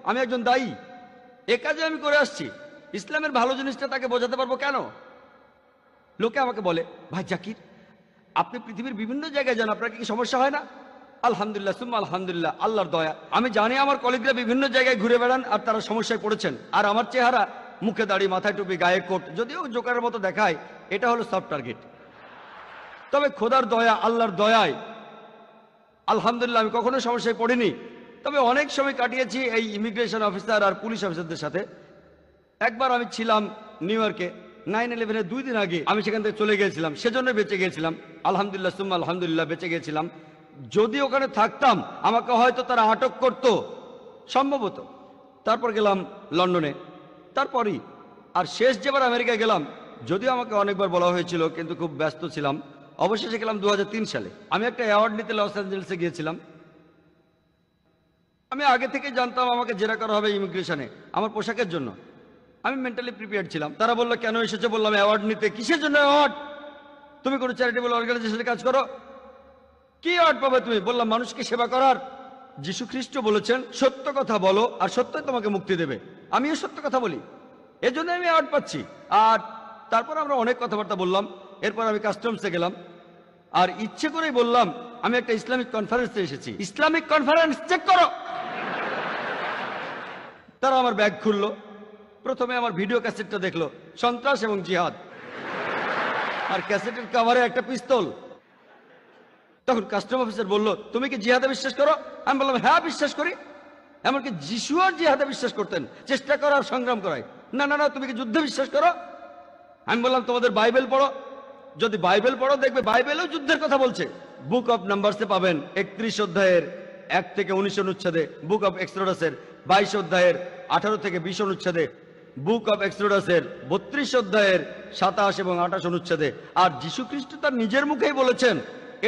আমি একজন দায়ী, এ কাজে আমি করে আসছি। ইসলামের ভালো জিনিসটা তাকে বোঝাতে পারবো কেন? লোকে আমাকে বলে, ভাই জাকির, আপনি পৃথিবীর বিভিন্ন জায়গায় যান, আপনার কি সমস্যা হয় না? আলহামদুলিল্লাহ সুম্মা আলহামদুলিল্লাহ, আল্লাহর দয়া। আমি জানি আমার কলিগরা বিভিন্ন জায়গায় ঘুরে বেড়ান আর তারা সমস্যায় পড়েছেন, আর আমার চেহারা, মুখে দাড়ি, মাথায় টুপি, গায়ে কোট, যদিও জোকারের মতো দেখায়, এটা হলো সফট টার্গেট। তবে খোদার দয়া, আল্লাহর দয়ায় আলহামদুলিল্লাহ আমি কখনো সমস্যায় পড়িনি। তবে অনেক সময় কাটিয়েছি এই ইমিগ্রেশন অফিসার আর পুলিশ অফিসারদের সাথে। একবার আমি ছিলাম নিউ ইয়র্কে 9/11-এর 2 দিন আগে, আমি সেখান থেকে চলে গিয়েছিলাম, সেজন্য বেঁচে গিয়েছিলাম। আলহামদুলিল্লাহ সুম্মা আলহামদুলিল্লাহ বেঁচে গিয়েছিলাম। যদি ওখানে থাকতাম আমাকে হয়তো তারা আটক করত, সম্ভবত। তারপর গেলাম লন্ডনে, তারপরই আর শেষ যেবার আমেরিকায় গেলাম, যদিও আমাকে অনেকবার বলা হয়েছিল কিন্তু খুব ব্যস্ত ছিলাম, অবশেষে গেলাম 2003 সালে। আমি একটা অ্যাওয়ার্ড নিতে লস অ্যাঞ্জেলেসে গিয়েছিলাম। আমি আগে থেকে জানতাম আমাকে জেরা করা হবে ইমিগ্রেশনে আমার পোশাকের জন্য। আমি মেন্টালি প্রিপেয়ার্ড ছিলাম। তারা বললো, কেন এসেছে? বললাম, অ্যাওয়ার্ড নিতে। কিসের জন্য অ্যাওয়ার্ড? তুমি কোনো চ্যারিটেবল অর্গানাইজেশনে কাজ করো, কি অ্যাওয়ার্ড পাবে তুমি? বললাম, মানুষকে সেবা করার। যীশু খ্রিস্ট বলেছেন, সত্য কথা বলো আর সত্যই তোমাকে মুক্তি দেবে। আমিও সত্য কথা বলি, এজন্য আমি অ্যাওয়ার্ড পাচ্ছি। আর তারপর আমরা অনেক কথাবার্তা বললাম। এরপর আমি কাস্টমসে গেলাম, আর ইচ্ছে করেই বললাম আমি একটা ইসলামিক কনফারেন্সে এসেছি। ইসলামিক কনফারেন্স চেক করো। তারা আমার ব্যাগ খুললো। প্রথমে আমার ভিডিও ক্যাসেটটা দেখলো, সন্ত্রাস এবং জিহাদ, আর ক্যাসেটের কভারে একটা পিস্তল। তখন কাস্টম অফিসার বলল, তুমি কি জিহাদে বিশ্বাস করো? আমি বললাম, হ্যাঁ বিশ্বাস করি। এমনকি যিশু আর জিহাদে বিশ্বাস করতেন, চেষ্টা করা আর সংগ্রাম করায়। না না না, তুমি কি যুদ্ধে বিশ্বাস করো? আমি বললাম, তোমাদের বাইবেল পড়ো। যদি বাইবেল পড়ো দেখবে বাইবেলেও যুদ্ধের কথা বলছে। বুক অফ নাম্বারসে পাবেন 31 অধ্যায়ের 1 থেকে 19 অনুচ্ছেদে, বুক অফ এক্সোডাসের 22 অধ্যায়ের 18 থেকে 20 অনুচ্ছেদে, বুক অফ এক্সোডাসের 32 অধ্যায়ের 27 এবং 28 অনুচ্ছেদে। আর যীশু খ্রিস্ট তার নিজের মুখেই বলেছেন,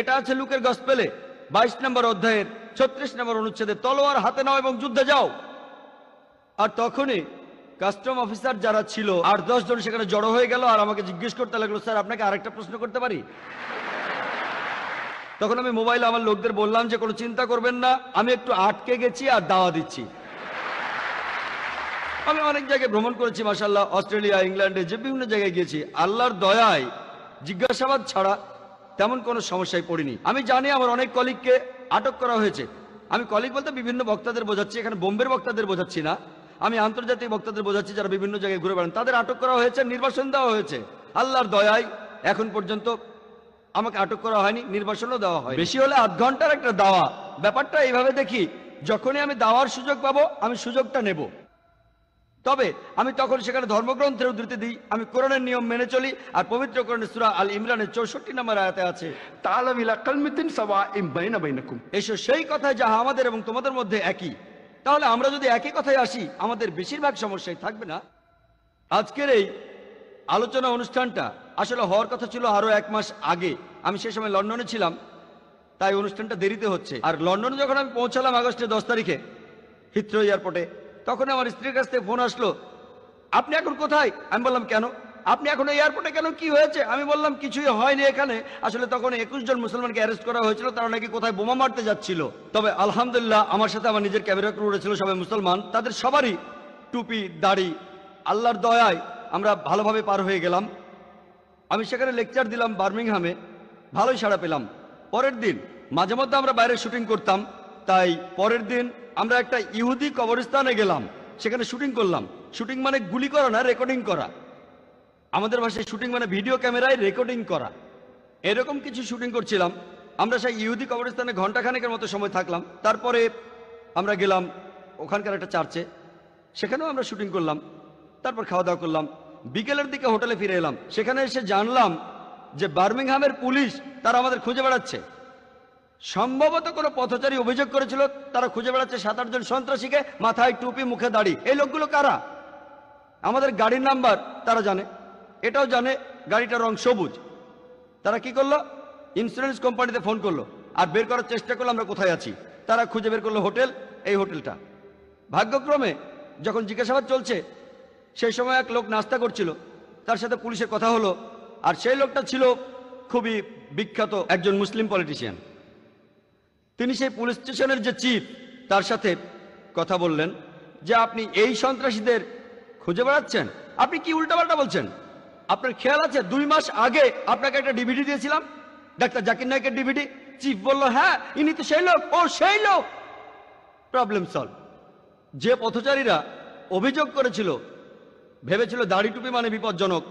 এটা আছে লুকের গসপেলে 22 নম্বর অধ্যায়ের 36 নম্বর অনুচ্ছেদে, তলোয়ার হাতে নাও এবং যুদ্ধে যাও। আর তখনই কাস্টম অফিসার যারা ছিল 8-10 জন সেখানে জড়ো হয়ে গেল, আর আমাকে জিজ্ঞেস করতে লাগলো, স্যার আপনাকে আরেকটা প্রশ্ন করতে পারি? তখন আমি মোবাইলে আমার লোকদের বললাম যে কোনো চিন্তা করবেন না, আমি একটু আটকে গেছি আর দাওয়া দিচ্ছি। আমি অনেক জায়গায় ভ্রমণ করেছি মাশাআল্লাহ, অস্ট্রেলিয়া, ইংল্যান্ডে, যে বিভিন্ন জায়গায় গিয়েছি। আল্লাহর দয়ায় জিজ্ঞাসাবাদ ছাড়া তেমন কোনো সমস্যায় পড়িনি। আমি জানি আমার অনেক কলিগকে আটক করা হয়েছে। আমি কলিগ বলতে বিভিন্ন বক্তাদের বোঝাচ্ছি, এখানে বোম্বের বক্তাদের বোঝাচ্ছি না, আমি আন্তর্জাতিক বক্তাদের বোঝাচ্ছি যারা বিভিন্ন জায়গায় ঘুরে বেড়ান। তাদের আটক করা হয়েছে, নির্বাসন দেওয়া হয়েছে। আল্লাহর দয়ায় এখন পর্যন্ত আমাকে আটক করা হয়নি, নির্বাসনও দেওয়া হয়। বেশি হলে আধ ঘন্টার একটা দাওয়া। ব্যাপারটা এইভাবে দেখি, যখনই আমি দাওয়ার সুযোগ পাবো আমি সুযোগটা নেব। তবে আমি তখন সেখানে ধর্মগ্রন্থের উদ্ধৃতি দিই, আমি কোরআনের নিয়ম মেনে চলি। আর পবিত্র কোরআনের সূরা আল ইমরানের 64 নম্বর আয়াতে আছে, তাআলা ইলা কালমাতিন সাওয়াইন বাইনা বাইনাকুম, এসো সেই কথায় যাহা আমাদের এবং তোমাদের মধ্যে একই। তাহলে আমরা যদি একই কথায় আসি, আমাদের বেশিরভাগ সমস্যাই থাকবে না। আজকের এই আলোচনা অনুষ্ঠানটা আসলে হওয়ার কথা ছিল আরো 1 মাস আগে। আমি সে সময় লন্ডনে ছিলাম, তাই অনুষ্ঠানটা দেরিতে হচ্ছে। আর লন্ডনে যখন আমি পৌঁছালাম আগস্টের 10 তারিখে হিথ্রো এয়ারপোর্টে, তখন আমার স্ত্রীর কাছ থেকে ফোন আসলো, আপনি এখন কোথায়? আমি বললাম, কেন? আপনি এখন এয়ারপোর্টে কেন, কি হয়েছে? আমি বললাম, কিছুই হয়নি এখানে। আসলে তখন 21 জন মুসলমানকে অ্যারেস্ট করা হয়েছিল, তারা নাকি কোথায় বোমা মারতে যাচ্ছিল। তবে আলহামদুলিল্লাহ আমার সাথে আমার নিজের ক্যামেরা ক্রু ছিল, সবাই মুসলমান, তাদের সবারই টুপি, দাড়ি। আল্লাহর দয়ায় আমরা ভালোভাবে পার হয়ে গেলাম। আমি সেখানে লেকচার দিলাম বার্মিংহামে, ভালোই সাড়া পেলাম। পরের দিন মাঝে মধ্যে আমরা বাইরে শুটিং করতাম, তাই পরের দিন আমরা একটা ইহুদি কবরস্থানে গেলাম, সেখানে শুটিং করলাম। শুটিং মানে গুলি করা না, রেকর্ডিং করা। আমাদের ভাষায় শুটিং মানে ভিডিও ক্যামেরায় রেকর্ডিং করা। এরকম কিছু শুটিং করছিলাম। আমরা সেই ইহুদি কবরস্থানে ঘন্টাখানেকের মতো সময় থাকলাম। তারপরে আমরা গেলাম ওখানকার একটা চার্চে, সেখানেও আমরা শুটিং করলাম। তারপর খাওয়া দাওয়া করলাম, বিকেলের দিকে হোটেলে ফিরে এলাম। সেখানে এসে জানলাম যে বার্মিংহামের পুলিশ তারা আমাদের খুঁজে বেড়াচ্ছে। সম্ভবত কোনো পথচারী অভিযোগ করেছিল তারা খুঁজে বেড়াচ্ছে 7-8 জন সন্ত্রাসীকে, মাথায় টুপি, মুখে দাড়ি। এই লোকগুলো কারা? আমাদের গাড়ির নাম্বার তারা জানে, এটাও জানে গাড়িটার রং সবুজ। তারা কি করলো? ইন্স্যুরেন্স কোম্পানিতে ফোন করলো আর বের করার চেষ্টা করলো আমরা কোথায় আছি। তারা খুঁজে বের করলো হোটেল, এই হোটেলটা। ভাগ্যক্রমে যখন জিজ্ঞাসাবাদ চলছে সেই সময় এক লোক নাস্তা করছিল, তার সাথে পুলিশের কথা হলো। আর সেই লোকটা ছিল খুবই বিখ্যাত একজন মুসলিম পলিটিশিয়ান। তিনি সেই পুলিশ স্টেশনের যে চিফ তার সাথে কথা বললেন। যে আপনি এই সন্ত্রাসীদের খুঁজে বেড়াচ্ছেন? আপনি কি উল্টাপাল্টা বলছেন? আপনার খেয়াল আছে 2 মাস আগে আপনাকে একটা ডিভিডি দিয়েছিলাম, ডাক্তার জাকির নায়কের ডিভিডি। চিফ বলল, হ্যাঁ ইনি তো সেই লোক, ও সেই লোক। Problem solve. যে পথচারীরা অভিযোগ করেছিল, ভেবেছিল দাড়ি টুপি মানে বিপজ্জনক,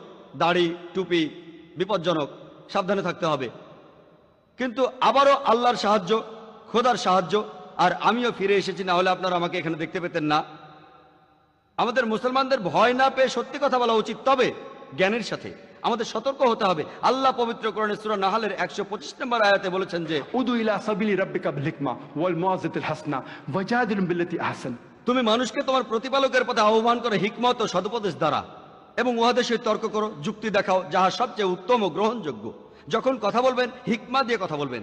দাড়ি টুপি বিপজ্জনক, সাবধানে থাকতে হবে। কিন্তু আবারও আল্লাহর সাহায্য, খোদার সাহায্য, আর আমিও ফিরে এসেছি, না হলে আপনারা আমাকে এখানে দেখতে পেতেন না। আমাদের মুসলমানদের ভয় না পেয়ে সত্যি কথা বলা উচিত, তবে জ্ঞানের সাথে। আমাদের সতর্ক হতে হবে। আল্লাহ পবিত্র কোরআনে সূরা নাহলের 125 নম্বর আয়াতে বলেছেন যে, উদু ইলা সাবিলি রাব্বিকা বিল হিকমা ওয়াল মুআযাতিল হাসানা ওয়াজাদিলুম বিল্লাতি আহসান। তুমি মানুষকে তোমার প্রতিপালকের পথে আহ্বান করে হিকমত ও সদুপদেশ দ্বারা, এবং উহাদের সহিত তর্ক করো, যুক্তি দেখাও, যাহা সবচেয়ে উত্তম ও গ্রহণযোগ্য। যখন কথা বলবেন হিকমা দিয়ে কথা বলবেন।